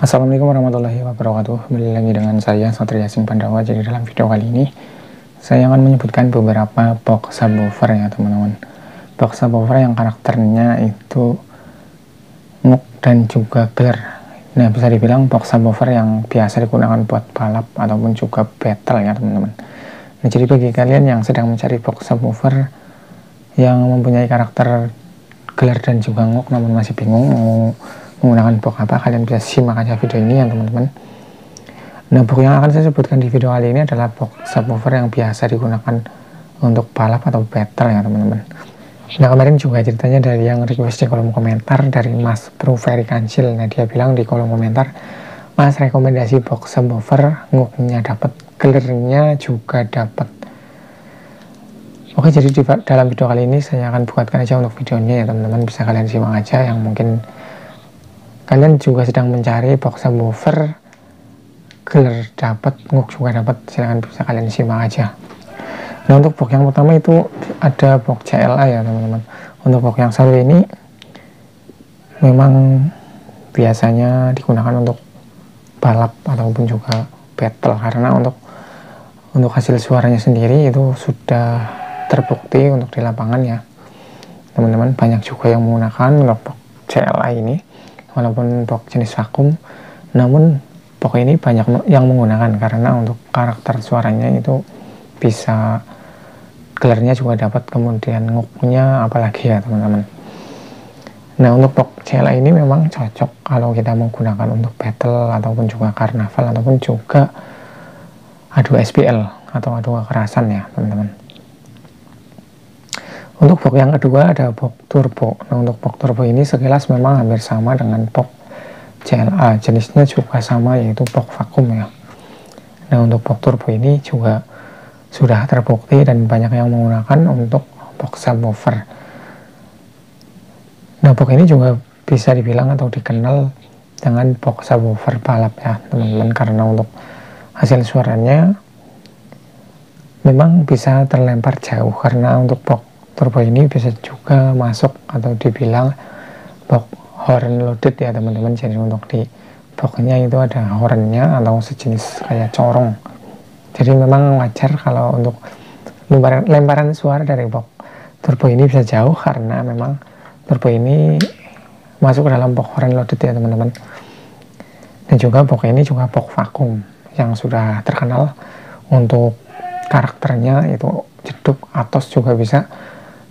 Assalamualaikum warahmatullahi wabarakatuh. Kembali lagi dengan saya Satria Sing Pandawa. Jadi dalam video kali ini saya akan menyebutkan beberapa box subwoofer ya teman-teman. Box subwoofer yang karakternya itu nguk dan juga blur. Nah, bisa dibilang box subwoofer yang biasa digunakan buat balap ataupun juga battle ya teman-teman. Nah, jadi bagi kalian yang sedang mencari box subwoofer yang mempunyai karakter blur dan juga nguk namun masih bingung mau menggunakan box apa, kalian bisa simak aja video ini ya teman-teman. Nah, box yang akan saya sebutkan di video kali ini adalah box subwoofer yang biasa digunakan untuk balap atau battle ya teman-teman. Nah, kemarin juga ceritanya dari yang request di kolom komentar dari Mas Pro Very Kancil. Nah, dia bilang di kolom komentar, Mas rekomendasi box subwoofer, nguknya dapat, gelirnya juga dapat. Oke, jadi dalam video kali ini saya akan buatkan aja untuk videonya ya teman-teman, bisa kalian simak aja. Yang mungkin kalian juga sedang mencari box subwoofer, gelir dapat, nguk juga dapat, silahkan bisa kalian simak aja. Nah, untuk box yang pertama itu ada box CLA ya teman-teman. Untuk box yang satu ini memang biasanya digunakan untuk balap ataupun juga battle, karena untuk hasil suaranya sendiri itu sudah terbukti untuk di lapangan ya teman-teman. Banyak juga yang menggunakan box CLA ini walaupun box jenis vakum, namun box ini banyak yang menggunakan karena untuk karakter suaranya itu bisa, gelirnya juga dapat, kemudian nguknya apalagi ya teman-teman. Nah, untuk box CLA ini memang cocok kalau kita menggunakan untuk battle ataupun juga karnaval ataupun juga adu SPL atau adu kekerasan ya teman-teman. Untuk box yang kedua ada box turbo. Nah, untuk box turbo ini sekilas memang hampir sama dengan box CLA, jenisnya juga sama yaitu box vakum ya. Nah, untuk box turbo ini juga sudah terbukti dan banyak yang menggunakan untuk box subwoofer. Nah, box ini juga bisa dibilang atau dikenal dengan box subwoofer balap ya teman-teman, karena untuk hasil suaranya memang bisa terlempar jauh, karena untuk box turbo ini bisa juga masuk atau dibilang box horn loaded ya teman-teman. Jadi untuk di boxnya itu ada hornnya atau sejenis kayak corong. Jadi memang wajar kalau untuk lemparan suara dari box turbo ini bisa jauh, karena memang turbo ini masuk ke dalam box horn loaded ya teman-teman. Dan juga box ini juga box vakum yang sudah terkenal untuk karakternya itu jeduk, atos juga bisa,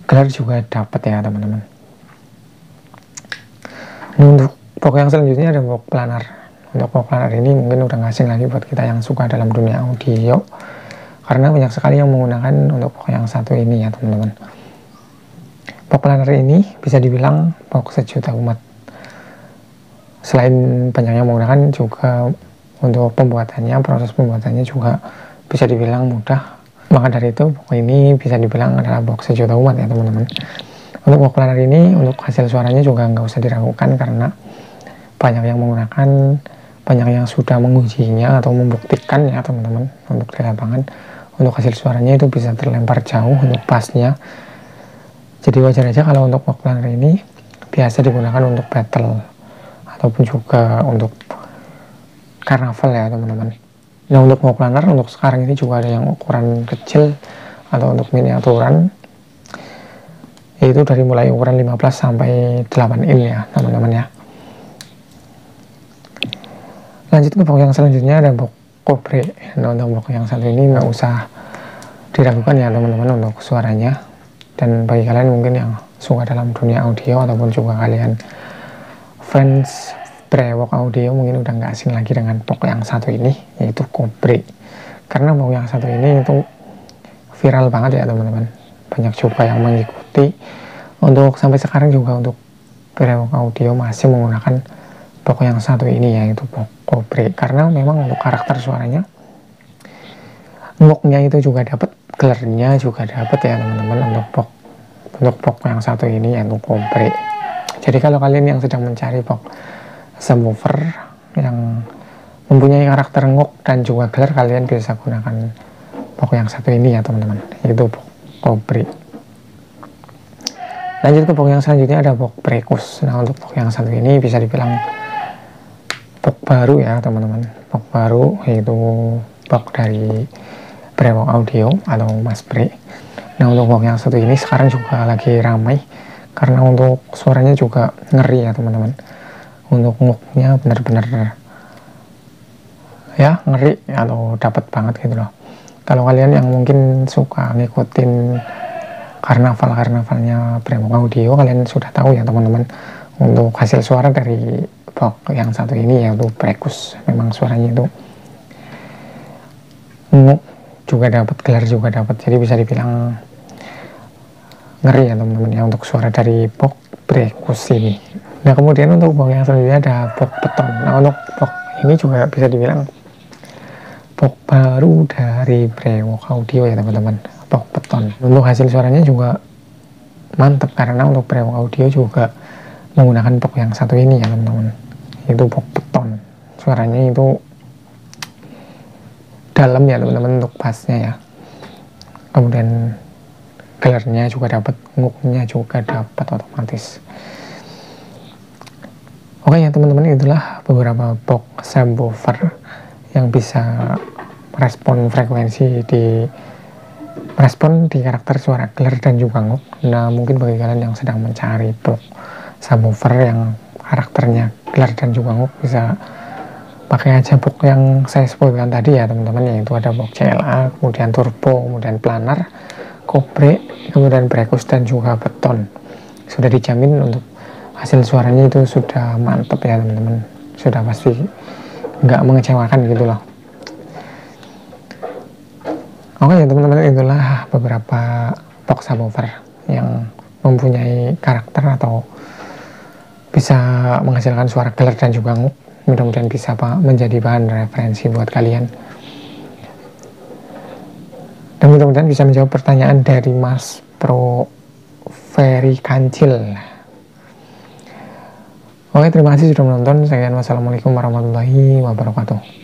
gelar juga dapat ya teman-teman. Untuk box yang selanjutnya ada box planar. Untuk box planar ini mungkin udah nggak asing lagi buat kita yang suka dalam dunia audio, karena banyak sekali yang menggunakan untuk box yang satu ini ya teman-teman. Box planar ini bisa dibilang box sejuta umat. Selain banyak yang menggunakan, juga untuk pembuatannya, proses pembuatannya juga bisa dibilang mudah. Maka dari itu box ini bisa dibilang adalah box sejuta umat ya teman-teman. Untuk box planar ini untuk hasil suaranya juga nggak usah diragukan, karena banyak yang menggunakan, banyak yang sudah mengujinya atau membuktikan ya teman-teman untuk di lapangan. Untuk hasil suaranya itu bisa terlempar jauh untuk bassnya. Jadi wajar aja kalau untuk box planar ini biasa digunakan untuk battle ataupun juga untuk karnaval ya teman-teman. Nah, untuk box planar untuk sekarang ini juga ada yang ukuran kecil atau untuk miniaturan, yaitu dari mulai ukuran 15 sampai 8 in ya teman-teman ya. Lanjut ke box yang selanjutnya ada box Cobre. Nah, untuk box yang satu ini nggak usah diragukan ya teman-teman untuk suaranya. Dan bagi kalian mungkin yang suka dalam dunia audio ataupun juga kalian fans brewok audio, mungkin udah nggak asing lagi dengan box yang satu ini, yaitu Cobre. Karena box yang satu ini itu viral banget ya teman-teman, banyak juga yang mengikuti. Untuk sampai sekarang juga untuk brewok audio masih menggunakan box yang satu ini, yaitu box Cobre, karena memang untuk karakter suaranya, nguknya itu juga dapat, gelarnya juga dapat ya teman-teman untuk box yang satu ini, yaitu Cobre. Jadi kalau kalian yang sedang mencari box subwoofer yang mempunyai karakter nguk dan juga gelar, kalian bisa gunakan box yang satu ini ya teman-teman, yaitu box Cobre. Lanjut ke box yang selanjutnya ada box Prekus. Nah, untuk box yang satu ini bisa dibilang box baru ya teman-teman, box baru yaitu box dari Brewok Audio atau Mas Bre. Nah untuk box yang satu ini sekarang juga lagi ramai karena untuk suaranya juga ngeri ya teman-teman. Untuk nguknya bener-bener ya ngeri atau dapat banget gitu loh. Kalau kalian yang mungkin suka ngikutin karnavalnya Brewok Audio, kalian sudah tahu ya teman-teman, untuk hasil suara dari box yang satu ini yaitu Brekus. Memang suaranya itu nguk juga dapat, gelar juga dapat, jadi bisa dibilang ngeri ya teman-teman ya untuk suara dari box Brekus ini. Nah kemudian untuk box yang selanjutnya ada box beton. Nah untuk box ini juga bisa dibilang box baru dari Brewok Audio ya teman-teman, box beton. Untuk hasil suaranya juga mantap karena untuk Brewok Audio juga menggunakan box yang satu ini ya teman-teman, itu box beton. Suaranya itu dalam ya teman-teman untuk bassnya ya. Kemudian gelarnya juga dapat, nguknya juga dapat otomatis. Oke ya teman-teman, itulah beberapa box subwoofer yang bisa merespon frekuensi di karakter suara gelar dan juga nguk. Nah mungkin bagi kalian yang sedang mencari box subwoofer yang karakternya gelar dan juga nguk, bisa pakai aja box yang saya sebutkan tadi ya teman-teman, yaitu ada box CLA, kemudian turbo, kemudian planar, kobre, kemudian Brekus dan juga beton. Sudah dijamin untuk hasil suaranya itu sudah mantap ya teman-teman, sudah pasti nggak mengecewakan gitu loh. Oke ya teman-teman, itulah beberapa box subwoofer yang mempunyai karakter atau bisa menghasilkan suara gelar dan juga nguk. Mudah-mudahan bisa menjadi bahan referensi buat kalian, dan mudah-mudahan bisa menjawab pertanyaan dari Mas Pro Ferry Kancil. Oke, terima kasih sudah menonton. Sekian, wassalamualaikum warahmatullahi wabarakatuh.